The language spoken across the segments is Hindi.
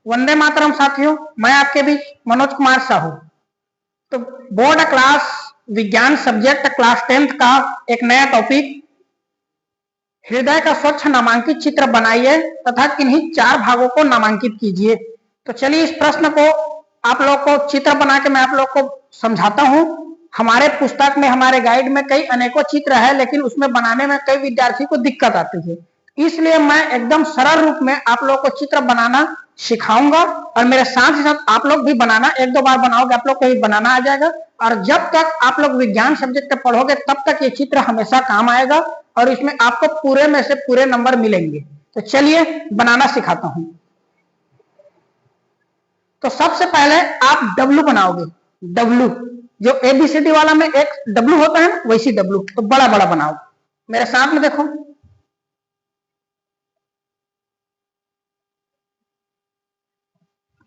वंदे मातरम साथियों, मैं आपके बीच मनोज कुमार साहू। तो बोर्ड क्लास विज्ञान सब्जेक्ट क्लास 10th का एक नया टॉपिक, हृदय का स्वच्छ नामांकित चित्र बनाइए तथा किन्हीं 4 भागों को नामांकित कीजिए। तो चलिए इस प्रश्न को आप लोग को चित्र बना के मैं आप लोग को समझाता हूं। हमारे पुस्तक में, हमारे गाइड में कई अनेकों चित्र है, लेकिन उसमें बनाने में कई विद्यार्थी को दिक्कत आती है, इसलिए मैं एकदम सरल रूप में आप लोग को चित्र बनाना सिखाऊंगा और मेरे साथ ही साथ आप लोग भी बनाना, 1-2 बार बनाओगे आप लोग को भी बनाना आ जाएगा। और जब तक आप लोग विज्ञान सब्जेक्ट पढ़ोगे तब तक ये चित्र हमेशा काम आएगा और इसमें आपको पूरे में से पूरे नंबर मिलेंगे। तो चलिए बनाना सिखाता हूं। तो सबसे पहले आप डब्लू बनाओगे। डब्लू जो ABCD वाला में एक डब्लू होता है ना, वैसी डब्लू, तो बड़ा बड़ा बनाओ। मेरे साथ में देखो,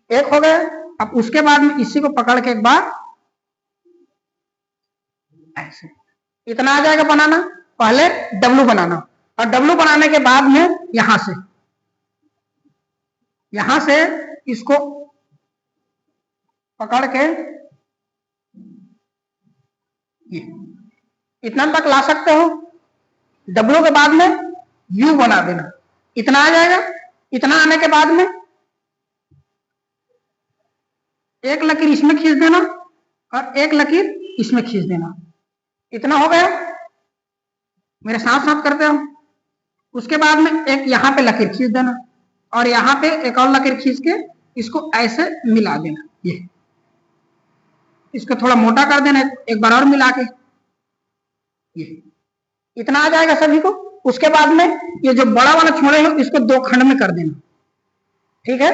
एक हो गया। अब उसके बाद में इसी को पकड़ के एक बार ऐसे, इतना आ जाएगा बनाना। पहले डब्लू बनाना और डब्लू बनाने के बाद में यहां से इसको पकड़ के ये इतना तक ला सकते हो। डब्लू के बाद में यू बना देना, इतना आ जाएगा। इतना आने के बाद में एक लकीर इसमें खींच देना और एक लकीर इसमें खींच देना, इतना हो गया। मेरे साथ साथ करते हो। उसके बाद में एक यहां पे लकीर खींच देना और यहां पे एक और लकीर खींच के इसको ऐसे मिला देना। ये इसको थोड़ा मोटा कर देना, एक बार और मिला के, ये इतना आ जाएगा सभी को। उसके बाद में ये जो बड़ा वाला छोड़े हो इसको 2 खंड में कर देना, ठीक है।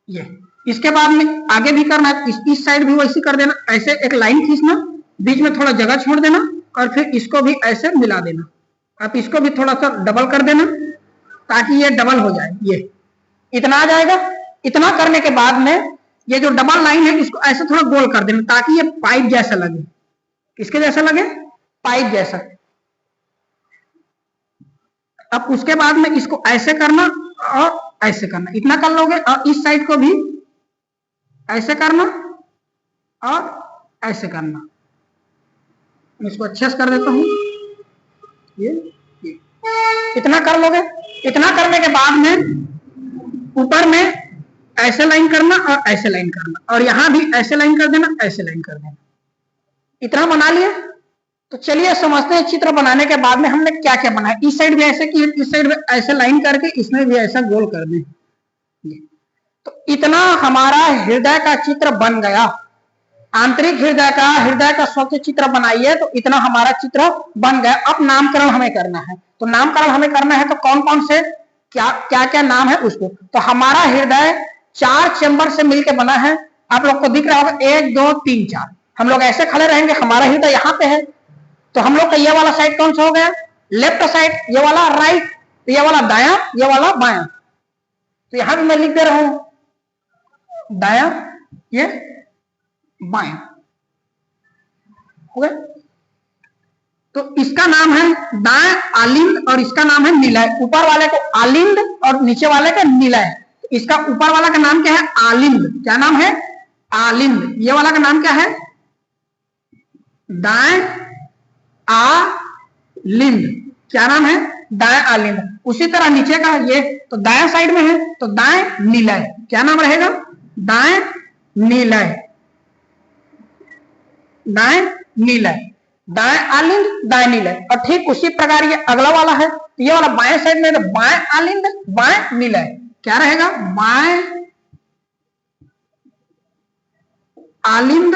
ये इसके बाद में आगे भी करना है, इस साइड भी वैसे कर देना। ऐसे एक लाइन खींचना, बीच में थोड़ा जगह छोड़ देना और फिर इसको भी ऐसे मिला देना। आप इसको भी थोड़ा सा डबल कर देना ताकि ये डबल हो जाए। ये इतना आ जाएगा। इतना करने के बाद में ये जो डबल लाइन है इसको ऐसे थोड़ा गोल कर देना ताकि ये पाइप जैसा लगे। किसके जैसा लगे? पाइप जैसा। अब उसके बाद में इसको ऐसे करना और ऐसे करना, इतना कर लोगे। और इस साइड को भी ऐसे करना और ऐसे करना। इसको अच्छे से कर देता हूं। ये इतना कर लोगे। इतना करने के बाद में ऊपर में ऐसे लाइन करना और ऐसे लाइन करना और यहां भी ऐसे लाइन कर देना, ऐसे लाइन कर देना। इतना बना लिए। तो चलिए समझते हैं चित्र बनाने के बाद में हमने क्या क्या बनाया। इस साइड भी ऐसे किए, इस साइड में ऐसे लाइन करके इसमें भी ऐसा गोल कर दें। तो इतना हमारा हृदय का चित्र बन गया। आंतरिक हृदय का स्वच्छ चित्र बनाइए। तो इतना हमारा चित्र बन गया। अब नामकरण हमें करना है। तो नामकरण हमें करना है तो कौन कौन से क्या क्या नाम है उसको। तो हमारा हृदय 4 चैम्बर से मिलकर बना है। आप लोग को दिख रहा होगा 1 2 3 4। हम लोग ऐसे खड़े रहेंगे, हमारा हृदय यहाँ पे है। तो हम लोग का ये वाला साइड कौन सा हो गया? Left side. ये वाला राइट, तो ये वाला दाया, ये वाला बाया। तो यहां भी मैं लिख दे रहा हूं दाया, ये बाया हो गया। तो इसका नाम है दाएं आलिंद और इसका नाम है निलय। ऊपर वाले को आलिंद और नीचे वाले का निलय। इसका ऊपर वाला का नाम क्या है? आलिंद। क्या नाम है? आलिंद। ये वाला का नाम क्या है? दाएं आलिंद। क्या नाम है? दाएं आलिंद। उसी तरह नीचे का ये तो दाएं साइड में है तो दाएं निलय। क्या नाम रहेगा? दाएं निलय। दाएं निलय, दाएं आलिंद, दाएं निलय। और ठीक उसी प्रकार ये अगला वाला है। तो ये वाला बाएं साइड में तो बाएं आलिंद, बाएं निलय। क्या रहेगा? बाएं आलिंद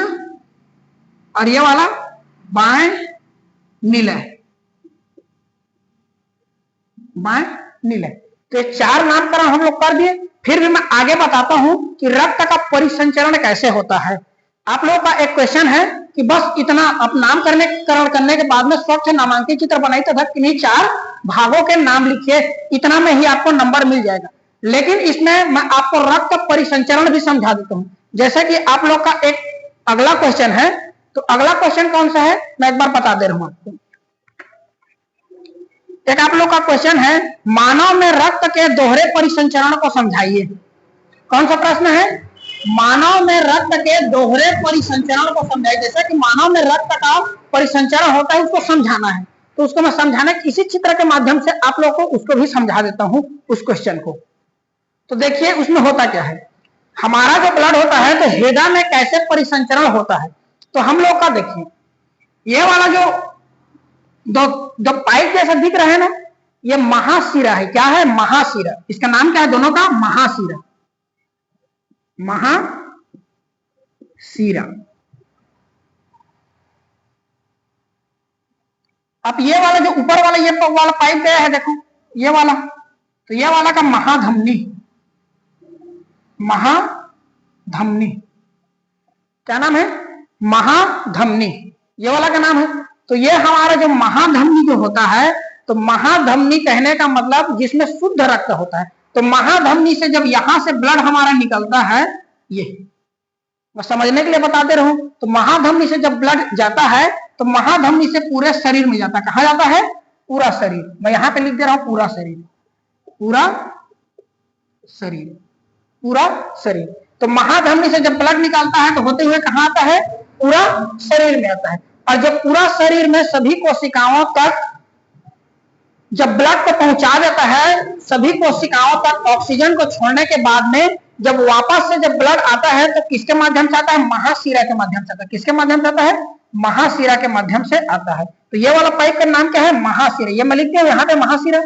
और ये वाला बाएं निलय, बाएं निलय। तो ये 4 नामकरण हम लोग कर दिए। फिर भी मैं आगे बताता हूं कि रक्त का परिसंचरण कैसे होता है। आप लोगों का एक क्वेश्चन है कि बस इतना आप नामकरण करने के बाद में स्वच्छ नामांकित चित्र बनाई तथा किन्हीं 4 भागों के नाम लिखिए। इतना में ही आपको नंबर मिल जाएगा। लेकिन इसमें मैं आपको रक्त परिसंचरण भी समझा देता हूं। जैसे कि आप लोग का एक अगला क्वेश्चन है, तो अगला क्वेश्चन कौन सा है मैं एक बार बता दे रहा हूं आपको। एक आप लोग का क्वेश्चन है, मानव में रक्त के दोहरे परिसंचरण को समझाइए। कौन सा प्रश्न है? मानव में रक्त के दोहरे परिसंचरण को समझाइए। जैसे कि मानव में रक्त का परिसंचरण होता है, उसको समझाना है, तो उसको मैं समझाने किसी चित्र के माध्यम से आप लोगों को उसको भी समझा देता हूं उस क्वेश्चन को। तो देखिए उसमें होता क्या है, हमारा जो ब्लड होता है तो हृदय में कैसे परिसंचरण होता है। तो हम लोग का देखिए ये वाला जो दो पाइप जैसा दिख रहा है ना, ये महाशिरा है। क्या है? महाशिरा। इसका नाम क्या है दोनों का? महाशिरा। महाशिरा। अब ये वाला जो ऊपर वाला ये वाला पाइप गया है, देखो ये वाला, तो ये वाला का महाधमनी। महाधमनी क्या नाम है? महाधमनी, ये वाला का नाम है। तो ये हमारा जो महाधमनी जो होता है, तो महाधमनी कहने का मतलब जिसमें शुद्ध रक्त होता है। तो महाधमनी से जब यहां से ब्लड हमारा निकलता है, ये मैं समझने के लिए बताते रहूं, तो महाधमनी से जब ब्लड जाता है तो महाधमनी से पूरे शरीर में जाता है। कहा जाता है? पूरा शरीर। मैं यहां पे लिख दे रहा हूं पूरा शरीर, पूरा शरीर, पूरा शरीर। तो महाधमनी से जब ब्लड निकलता है तो होते हुए कहां आता है? पूरा शरीर में आता है। और जब पूरा शरीर में सभी कोशिकाओं तक जब ब्लड को पहुंचा देता है, सभी कोशिकाओं तक ऑक्सीजन को छोड़ने के बाद में जब वापस से जब ब्लड आता है तो किसके माध्यम से आता है? महाशिरा के माध्यम से आता है। किसके माध्यम से आता है? महाशिरा के माध्यम से आता है। तो ये वाला पाइप का नाम क्या है? महाशिरा। ये मैं लिखती हूँ यहाँ पे महाशिरा,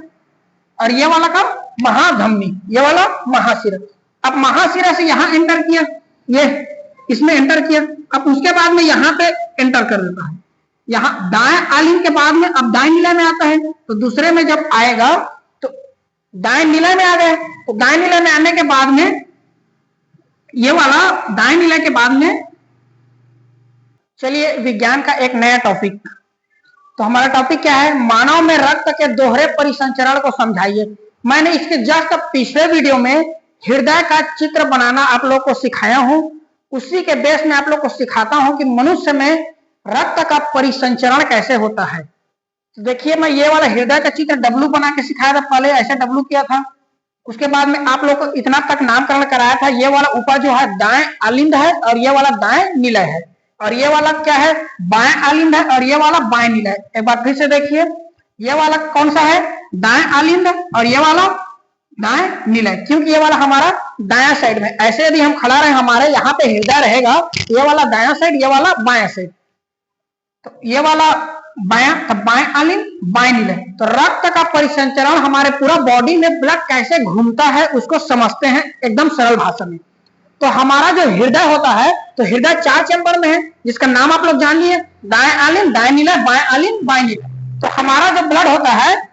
और ये वाला का महाधमनी, ये वाला महाशिरा। अब महाशिरा से यहाँ एंटर किया, ये इसमें एंटर किया, अब उसके बाद में यहाँ पे एंटर कर देता है। यहाँ दाएं आलिंग के बाद में अब दाएं निलय में आता है, तो दूसरे में जब आएगा तो दाएं निलय में आ गए। तो दाएं निलय में आने के बाद में ये वाला दाएं निलय के बाद में, चलिए विज्ञान का एक नया टॉपिक। तो हमारा टॉपिक क्या है? मानव में रक्त के दोहरे परिसंचरण को समझाइए। मैंने इसके जस्ट पिछले वीडियो में हृदय का चित्र बनाना आप लोग को सिखाया हूं, उसी के बेस में आप लोग को सिखाता हूं कि मनुष्य में रक्त का परिसंचरण कैसे होता है। तो देखिए मैं ये वाला हृदय का चित्र डब्लू बना के सिखाया था, पहले ऐसे डब्लू किया था। उसके बाद में आप लोग को इतना तक नामकरण कराया था। ये वाला ऊपर जो है दाएं आलिंद है, और ये वाला दाएं निलय है, और ये वाला क्या है? बाएं आलिंद है, और ये वाला बाएं निलय। एक बार फिर से देखिए, ये वाला कौन सा है? दाएं आलिंद, और ये वाला दाएं निलय, क्योंकि ये वाला हमारा दायां साइड में। ऐसे यदि हम खड़ा रहे, हमारे यहाँ पे हृदय रहेगा, ये वाला दायां साइड, ये वाला बायां साइड। तो ये वाला बायां, तो बाएं आलिंद बाएं निलय। तो रक्त का परिसंचरण हमारे पूरा बॉडी में ब्लड कैसे घूमता है उसको समझते हैं एकदम सरल भाषा में। तो हमारा जो हृदय होता है, तो हृदय 4 चैम्बर में है, जिसका नाम आप लोग जान लिए, दाएं आलिंद दाएं निलय, बाएं आलिंद बाएं निलय। तो हमारा जो ब्लड होता है,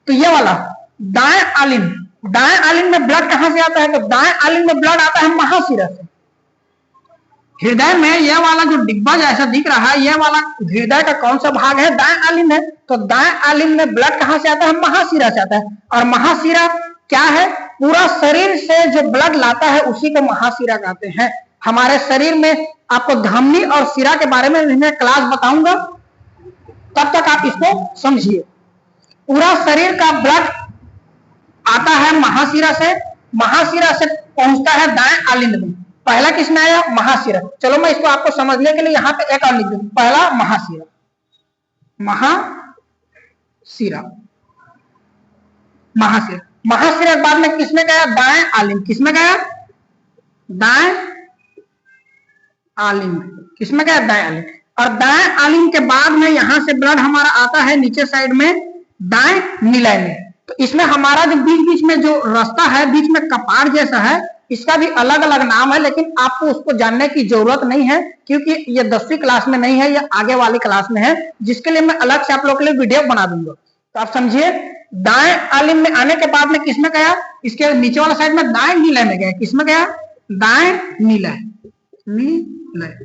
तो ये वाला दाएं आलिंद में ब्लड कहां से आता है? तो दाएं आलिंद में ब्लड आता है महाशिरा से। हृदय में यह वाला जो डिब्बा जैसा दिख रहा है, यह वाला हृदय का कौन सा भाग है? दाएं आलिंद है। तो दाएं आलिंद में ब्लड कहां से आता है? महाशिरा से आता है। और महाशिरा क्या है? पूरा शरीर से जो ब्लड लाता है उसी को महाशिरा कहते हैं। हमारे शरीर में आपको धमनी और शिरा के बारे में मैं क्लास बताऊंगा, तब तक आप इसको समझिए। पूरा शरीर का ब्लड आता है महाशिरा से, महाशिरा से पहुंचता है दाएं आलिंद में। पहला किसमें आया? महाशिरा। चलो मैं इसको आपको समझने के लिए यहाँ पे एक और लिख दूं। पहला महाशिरा, महाशिरा, महाशिरा। महाशिरा के बाद में किसमें गया? दाएं आलिंद। किसमें गया? दाएं आलिंद। किसमें गया? दाएं आलिंद। और दाएं आलिंद के बाद में यहां से ब्लड हमारा आता है नीचे साइड में दाएं निलय में। तो इसमें हमारा जो बीच बीच में जो रास्ता है, बीच में कपाट जैसा है, इसका भी अलग अलग नाम है, लेकिन आपको उसको जानने की जरूरत नहीं है, क्योंकि ये 10वीं क्लास में नहीं है, ये आगे वाली क्लास में है, जिसके लिए मैं अलग से आप लोगों के लिए वीडियो बना दूंगा। तो आप समझिए, दाएं आलिंद में आने के बाद में किसमें गया? इसके नीचे वाला साइड में दाएं निलय में गया। किसमें गया? दाएं निलय, निलय,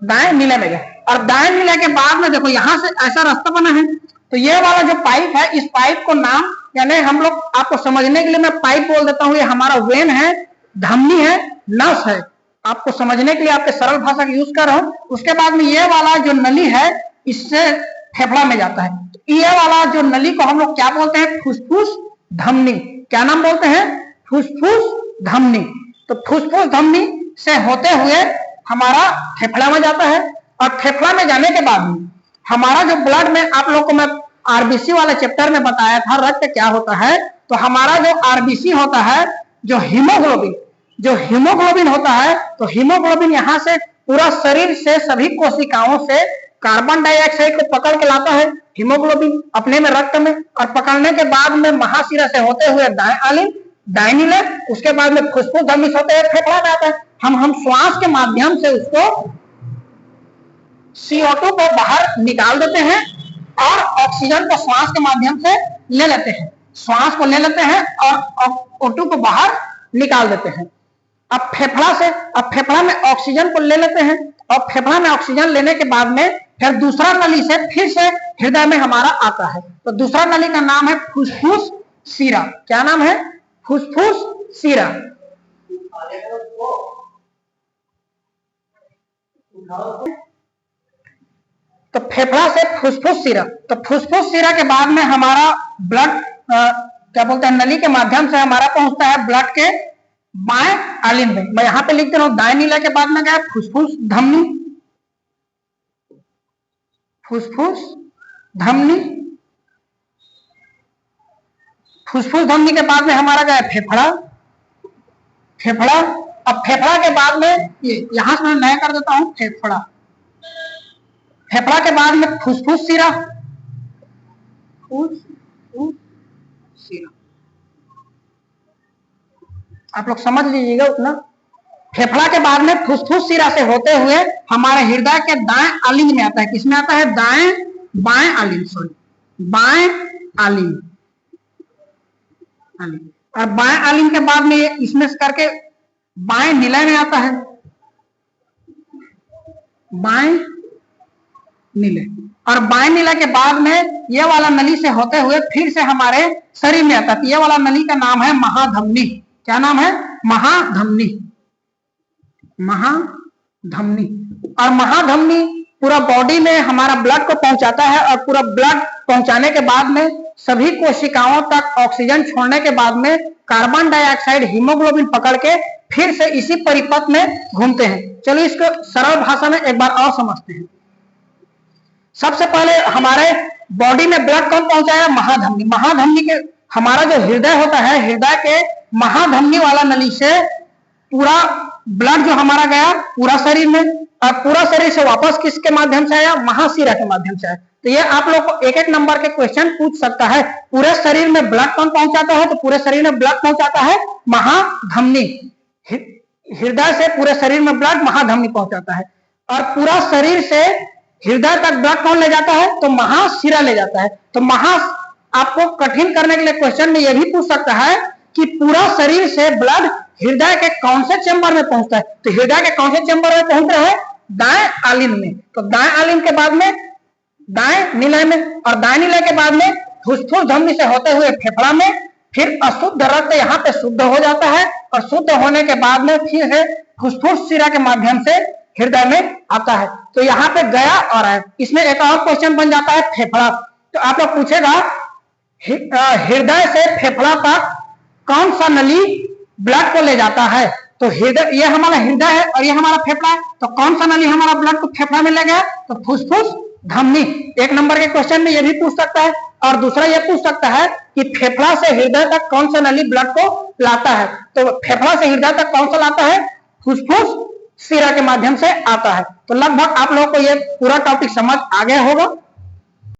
दाएं निलय में गया। और दाएं निलय के बाद में देखो यहां से ऐसा रास्ता बना है, तो ये वाला जो पाइप है, इस पाइप को नाम, यानी हम लोग आपको समझने के लिए मैं पाइप बोल देता हूं, ये हमारा वेन है, धमनी है, नस है। आपको समझने के लिए आपके सरल भाषा का यूज कर रहा हूं। उसके बाद में ये वाला जो नली है, इससे फेफड़ा में जाता है। तो ये वाला जो नली को हम लोग क्या बोलते हैं? फुसफुस धमनी। क्या नाम बोलते हैं? फुसफुस धमनी। तो फुसफुस धमनी से होते हुए हमारा फेफड़ा में जाता है, और फेफड़ा में जाने के बाद में हमारा जो ब्लड में, आप लोग को मैं आरबीसी वाले चैप्टर में बताया था रक्त क्या होता है, तो हमारा जो आरबीसी होता है, जो हीमोग्लोबिन होता है, तो हीमोग्लोबिन यहाँ से पूरा शरीर से सभी कोशिकाओं से कार्बन डाइऑक्साइड को पकड़ के लाता है हीमोग्लोबिन अपने में रक्त में, और पकड़ने के बाद में महाशिरा से होते हुए डायनिले, उसके बाद में फुसफुस धमनी से होते हुए फेफड़ा में आता है। हम श्वास के माध्यम से उसको CO2 को बाहर निकाल देते हैं और ऑक्सीजन को श्वास के माध्यम से ले लेते हैं, श्वास को ले लेते हैं और O2 को बाहर निकाल देते हैं। अब फेफड़ा में ऑक्सीजन को ले लेते हैं, और फेफड़ा में ऑक्सीजन लेने के बाद में फिर दूसरा नली से फिर से हृदय में हमारा आता है। तो दूसरा नली का नाम है फुसफुस शिरा। क्या नाम है? फुसफुस शिरा। तो फेफड़ा से फुसफुस शिरा, तो फुसफुस शिरा के बाद में हमारा ब्लड क्या बोलते हैं, नली के माध्यम से हमारा पहुंचता है ब्लड के बाएं आलिंद में। मैं यहां पे लिख दे रहा हूं, दाएं नीला के बाद में गया फुसफुस धमनी, फुसफुस धमनी, फुसफुस धमनी के बाद में हमारा गया फेफड़ा, अब फेफड़ा के बाद में ये यहां से मैं नया कर देता हूं फेफड़ा के बाद में फुसफुस शिरा, आप लोग समझ लीजिएगा उतना। फेफड़ा के बाद में फुसफुस शिरा से होते हुए हमारे हृदय के दाएं आलिंद में आता है। किसमें आता है? बाएं आलिंद, और बाएं आलिंद के बाद में इसमें से करके बाएं निलय में आता है, बाएं नीले, और बाएं नीला के बाद में ये वाला नली से होते हुए फिर से हमारे शरीर में आता है। ये वाला नली का नाम है महाधमनी। क्या नाम है? महाधमनी। और महाधमनी पूरा बॉडी में हमारा ब्लड को पहुंचाता है, और पूरा ब्लड पहुंचाने के बाद में सभी कोशिकाओं तक ऑक्सीजन छोड़ने के बाद में कार्बन डाइऑक्साइड हीमोग्लोबिन पकड़ के फिर से इसी परिपथ में घूमते हैं। चलिए इसको सरल भाषा में एक बार और समझते हैं। सबसे पहले हमारे बॉडी में ब्लड कौन पहुंचाया? महाधमनी के हमारा जो हृदय होता है, हृदय के महाधमनी वाला नली से पूरा ब्लड जो हमारा गया पूरा शरीर में, और पूरा शरीर से वापस किसके माध्यम से आया? महाशिरा के माध्यम से आया। तो ये आप लोग को एक नंबर के क्वेश्चन पूछ सकता है। पूरे शरीर में ब्लड कौन पहुंचाता है? तो पूरे शरीर में ब्लड पहुंचाता है महाधमनी। हृदय से पूरे शरीर में ब्लड महाधमनी पहुंचाता है, और पूरा शरीर से हृदय तक ब्लड कौन ले जाता है? तो महाशिरा ले जाता है। तो आपको कठिन करने के लिए क्वेश्चन में यह भी पूछ सकता है कि पूरा शरीर से ब्लड हृदय के कौन से चेंबर में पहुंचता है? तो हृदय के कौन से चेंबर में पहुंच रहा है? दाएं आलिंद में। तो दाएं आलिंद के बाद में दाएं निलय में, और दाएं निलय के बाद में फुसफुस धमनी से होते हुए फेफड़ा में, फिर अशुद्ध रक्त यहाँ पे शुद्ध हो जाता है, और शुद्ध होने के बाद में फिर है फुसफुस शिरा के माध्यम से हृदय में आता है। तो यहाँ पे गया और आया। इसमें एक और क्वेश्चन बन जाता है फेफड़ा। तो आप लोग पूछेगा हृदय से फेफड़ा तक कौन सा नली ब्लड को ले जाता है? तो हृदय, ये हमारा हृदय है और ये हमारा फेफड़ा है, तो कौन सा नली हमारा ब्लड को फेफड़ा में ले गया? तो फुसफुस धमनी। एक नंबर के क्वेश्चन में ये भी पूछ सकता है, और दूसरा ये पूछ सकता है कि फेफड़ा से हृदय तक कौन सा नली ब्लड को लाता है? तो फेफड़ा से हृदय तक कौन सा लाता है? फुसफुस शिरा के माध्यम से आता है। तो लगभग आप लोगों को ये पूरा टॉपिक समझ आ गया होगा।